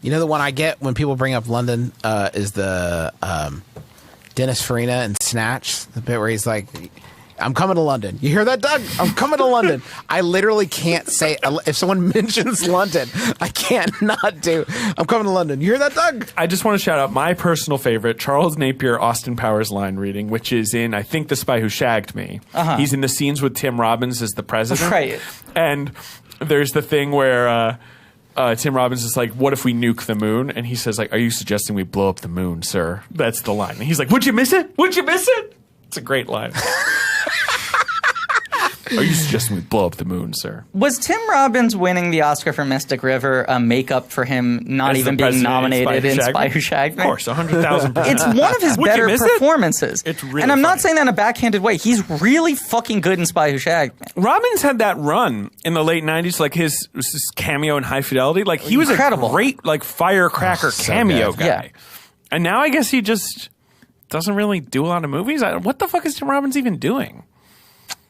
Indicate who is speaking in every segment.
Speaker 1: You know the one I get when people bring up London is the Dennis Farina and Snatch, the bit where he's like, I'm coming to London. You hear that, Doug? I'm coming to London. I literally can't say, if someone mentions London, I can't not do, I'm coming to London. You hear that, Doug?
Speaker 2: I just want to shout out my personal favorite, Charles Napier, Austin Powers line reading, which is in, I think, The Spy Who Shagged Me. He's in the scenes with Tim Robbins as the president.
Speaker 3: Right.
Speaker 2: And there's the thing where Tim Robbins is like, what if we nuke the moon? And he says, like, are you suggesting we blow up the moon, sir? That's the line. And he's like, would you miss it? Would you miss it? It's a great line. Are you suggesting we blow up the moon, sir?
Speaker 3: Was Tim Robbins winning the Oscar for Mystic River a makeup for him not even being nominated in Spy Who Shagged Me?
Speaker 2: Of course, 100,000%.
Speaker 3: It's one of his better performances.
Speaker 2: It's really
Speaker 3: and I'm not
Speaker 2: funny.
Speaker 3: saying that in a backhanded way. He's really fucking good in Spy Who Shagged Me.
Speaker 2: Robbins had that run in the late 90s, like his cameo in High Fidelity. Like, he was
Speaker 3: Incredible.
Speaker 2: a great, like, firecracker cameo guy.
Speaker 3: Yeah.
Speaker 2: And now I guess he just doesn't really do a lot of movies. What the fuck is Tim Robbins even doing?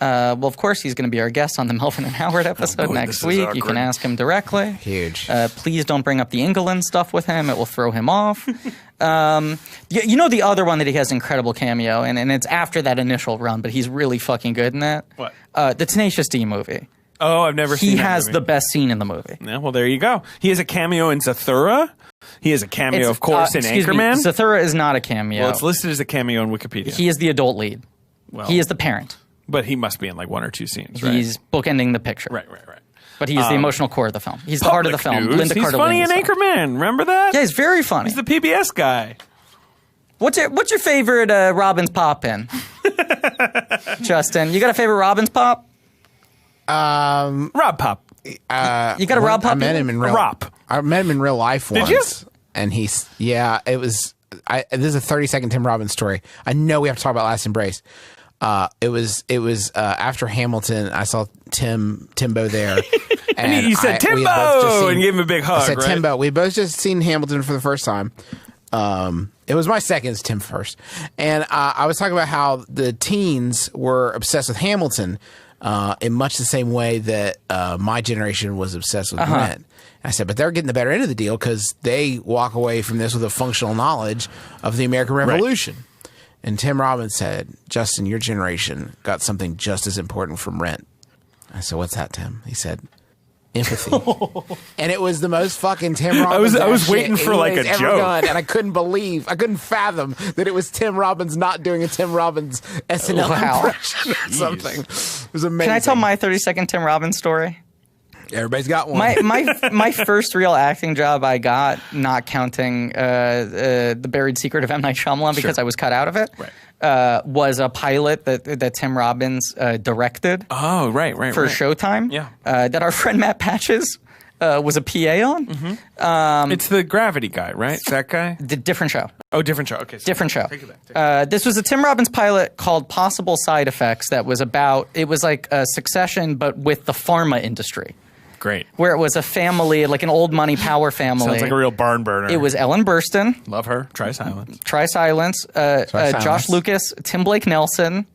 Speaker 3: Well, of course, he's going to be our guest on the Melvin and Howard episode next week. You can ask him directly.
Speaker 1: Huge.
Speaker 3: Please don't bring up the England stuff with him. It will throw him off. You know the other one that he has incredible cameo, and it's after that initial run, but he's really fucking good in that.
Speaker 2: What?
Speaker 3: The Tenacious D movie.
Speaker 2: Oh, I've never seen that
Speaker 3: He has
Speaker 2: movie.
Speaker 3: the best scene in the movie.
Speaker 2: Yeah, well, there you go. He has a cameo in Zathura. He has a cameo, of course, in Anchorman.
Speaker 3: Zathura is not a cameo.
Speaker 2: Well, it's listed as a cameo in Wikipedia.
Speaker 3: He is the adult lead.
Speaker 2: Well,
Speaker 3: He is the parent.
Speaker 2: But he must be in like one or two scenes, right?
Speaker 3: He's bookending the picture.
Speaker 2: Right.
Speaker 3: But he's the emotional core of the film. He's the heart of the film.
Speaker 2: News.
Speaker 3: Linda
Speaker 2: He's
Speaker 3: Cardellini
Speaker 2: funny in
Speaker 3: style.
Speaker 2: Anchorman. Remember that?
Speaker 3: Yeah, he's very funny.
Speaker 2: He's the PBS guy.
Speaker 3: What's your favorite Robbins pop in? Justin, you got a favorite Robbins pop?
Speaker 2: Rob Pop.
Speaker 3: You got a Rob pop?
Speaker 1: I met him in real.
Speaker 2: Rob.
Speaker 1: I met him in real life once.
Speaker 2: Did you?
Speaker 1: And he's it was. This is a 30-second Tim Robbins story. I know we have to talk about Last Embrace. It was after Hamilton. I saw Timbo there,
Speaker 2: And you said Timbo and gave him a big hug.
Speaker 1: I said
Speaker 2: right?
Speaker 1: Timbo. We both just seen Hamilton for the first time. It was my second, it's Tim first, and I was talking about how the teens were obsessed with Hamilton in much the same way that my generation was obsessed with Rent. I said, but they're getting the better end of the deal because they walk away from this with a functional knowledge of the American Revolution. Right. And Tim Robbins said, Justin, your generation got something just as important from Rent. I said, what's that, Tim? He said, empathy. And it was the most fucking Tim Robbins.
Speaker 2: I was waiting for like a joke.
Speaker 1: And I couldn't fathom that it was Tim Robbins not doing a Tim Robbins SNL impression or something. It was amazing.
Speaker 3: Can I tell my 30-second Tim Robbins story?
Speaker 1: Everybody's got one.
Speaker 3: My first real acting job I got, not counting The Buried Secret of M. Night Shyamalan because I was cut out of it, was a pilot that Tim Robbins directed.
Speaker 2: Oh, right.
Speaker 3: For Showtime.
Speaker 2: Yeah.
Speaker 3: That our friend Matt Patches was a PA on.
Speaker 2: Mm-hmm. It's the Gravity guy, right? That guy?
Speaker 3: Different show.
Speaker 2: Oh, different show. Okay.
Speaker 3: Different show.
Speaker 2: Take it back.
Speaker 3: This was a Tim Robbins pilot called Possible Side Effects that was about, it was like a Succession, but with the pharma industry.
Speaker 2: Great.
Speaker 3: Where it was a family, like an old money power family.
Speaker 2: Sounds like a real barn burner.
Speaker 3: It was Ellen Burstyn.
Speaker 2: Love her. Try Silence.
Speaker 3: Josh Lucas, Tim Blake Nelson.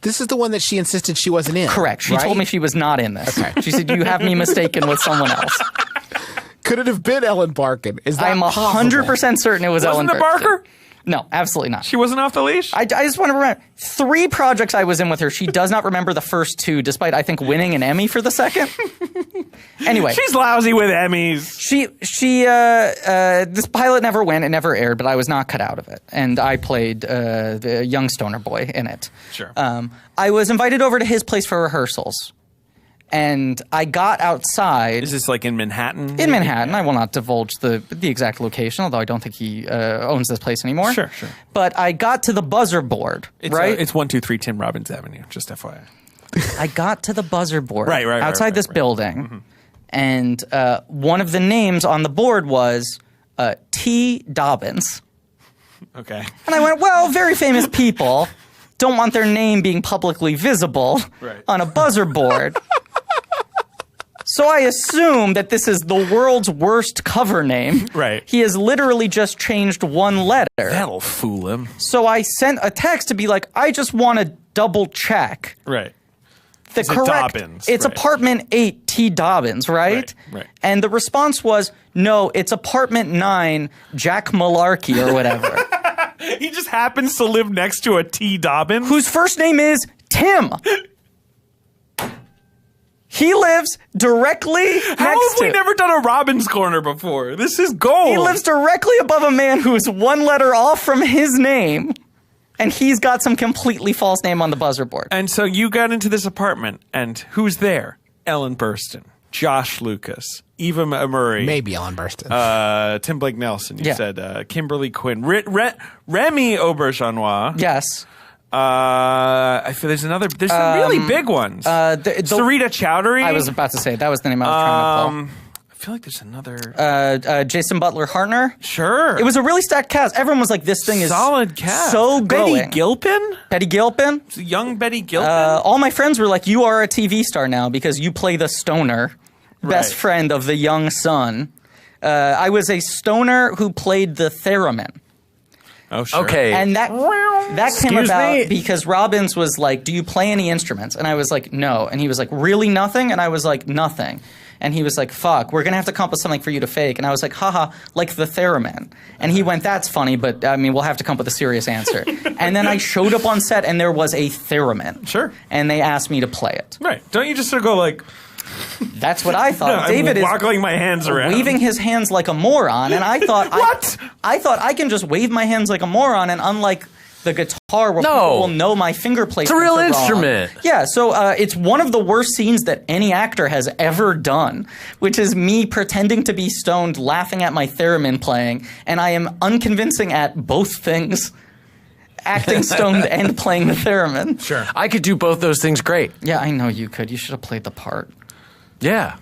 Speaker 1: This is the one that she insisted she wasn't in.
Speaker 3: Correct. She told me she was not in this. Okay. She said, you have me mistaken with someone else.
Speaker 1: Could it have been Ellen Barkin? Is that
Speaker 3: I'm 100% certain it was Ellen
Speaker 2: Wasn't it Barker?
Speaker 3: No, absolutely not.
Speaker 2: She wasn't off the leash?
Speaker 3: I just want to remember 3 projects I was in with her. She does not remember the first 2, despite, I think, winning an Emmy for the second. Anyway.
Speaker 2: She's lousy with Emmys.
Speaker 3: This pilot never went. It never aired, but I was not cut out of it. And I played the young stoner boy in it.
Speaker 2: Sure.
Speaker 3: I was invited over to his place for rehearsals. And I got outside.
Speaker 2: Is this like in Manhattan?
Speaker 3: In Manhattan. Yeah. I will not divulge the exact location, although I don't think he owns this place anymore.
Speaker 2: Sure.
Speaker 3: But I got to the buzzer board, right?
Speaker 2: It's 123 Tim Robbins Avenue, just FYI.
Speaker 3: I got to the buzzer board
Speaker 2: outside
Speaker 3: this building, and one of the names on the board was T. Dobbins.
Speaker 2: Okay.
Speaker 3: And I went, well, very famous people don't want their name being publicly visible on a buzzer board. So I assume that this is the world's worst cover name.
Speaker 2: Right.
Speaker 3: He has literally just changed one letter.
Speaker 2: That'll fool him.
Speaker 3: So I sent a text to be like, I just want to double check.
Speaker 2: Right.
Speaker 3: the correct.
Speaker 2: Dobbins,
Speaker 3: it's
Speaker 2: right.
Speaker 3: apartment 8 T Dobbins, right?
Speaker 2: Right.
Speaker 3: And the response was, no, it's apartment 9 Jack Malarkey or whatever.
Speaker 2: He just happens to live next to a T. Dobbins.
Speaker 3: Whose first name is Tim. He lives directly
Speaker 2: How
Speaker 3: next
Speaker 2: have we
Speaker 3: to.
Speaker 2: never done a Robbins corner before? This is gold.
Speaker 3: He lives directly above a man who's one letter off from his name, and he's got some completely false name on the buzzer board.
Speaker 2: And so you got into this apartment, and who's there? Ellen Burstyn, Josh Lucas, Eva Murray,
Speaker 1: Maybe Ellen Burstyn.
Speaker 2: Tim Blake Nelson. You
Speaker 3: Yeah.
Speaker 2: said Kimberly Quinn, Remy Auberjonois.
Speaker 3: Yes.
Speaker 2: I feel there's some really big ones. Sarita Chowdhury.
Speaker 3: I was about to say that was the name I was trying to pull.
Speaker 2: I feel like there's another.
Speaker 3: Jason Butler Hartner.
Speaker 2: Sure.
Speaker 3: It was a really stacked cast. Everyone was like, "This thing is
Speaker 2: solid cast.
Speaker 3: so
Speaker 2: Betty
Speaker 3: going."
Speaker 2: Gilpin.
Speaker 3: Betty Gilpin.
Speaker 2: Young Betty Gilpin.
Speaker 3: All my friends were like, "You are a TV star now because you play the stoner, best
Speaker 2: Right.
Speaker 3: friend of the young son." I was a stoner who played the theremin.
Speaker 2: Oh, sure.
Speaker 4: Okay.
Speaker 3: And that came
Speaker 4: Excuse
Speaker 3: about
Speaker 4: me?
Speaker 3: because Robbins was like, "Do you play any instruments?" And I was like, "No." And he was like, "Really nothing?" And I was like, "Nothing." And he was like, "Fuck, we're gonna have to come up with something for you to fake." And I was like, "Haha, like the theremin." And he went, "That's funny, but I mean, we'll have to come up with a serious answer." And then I showed up on set, and there was a theremin.
Speaker 2: Sure.
Speaker 3: And they asked me to play it.
Speaker 2: Right. Don't you just sort of go like,
Speaker 3: That's what I thought. David
Speaker 2: I'm
Speaker 3: is
Speaker 2: waggling my hands around.
Speaker 3: waving his hands like a moron, and I thought,
Speaker 2: What?
Speaker 3: I thought I can just wave my hands like a moron, and unlike the guitar where
Speaker 4: No.
Speaker 3: people will know my finger placements.
Speaker 4: It's a real
Speaker 3: are wrong.
Speaker 4: instrument.
Speaker 3: Yeah, so it's one of the worst scenes that any actor has ever done, which is me pretending to be stoned, laughing at my theremin playing, and I am unconvincing at both things. Acting stoned and playing the theremin.
Speaker 2: Sure.
Speaker 4: I could do both those things great.
Speaker 3: Yeah, I know you could. You should have played the part.
Speaker 4: Yeah.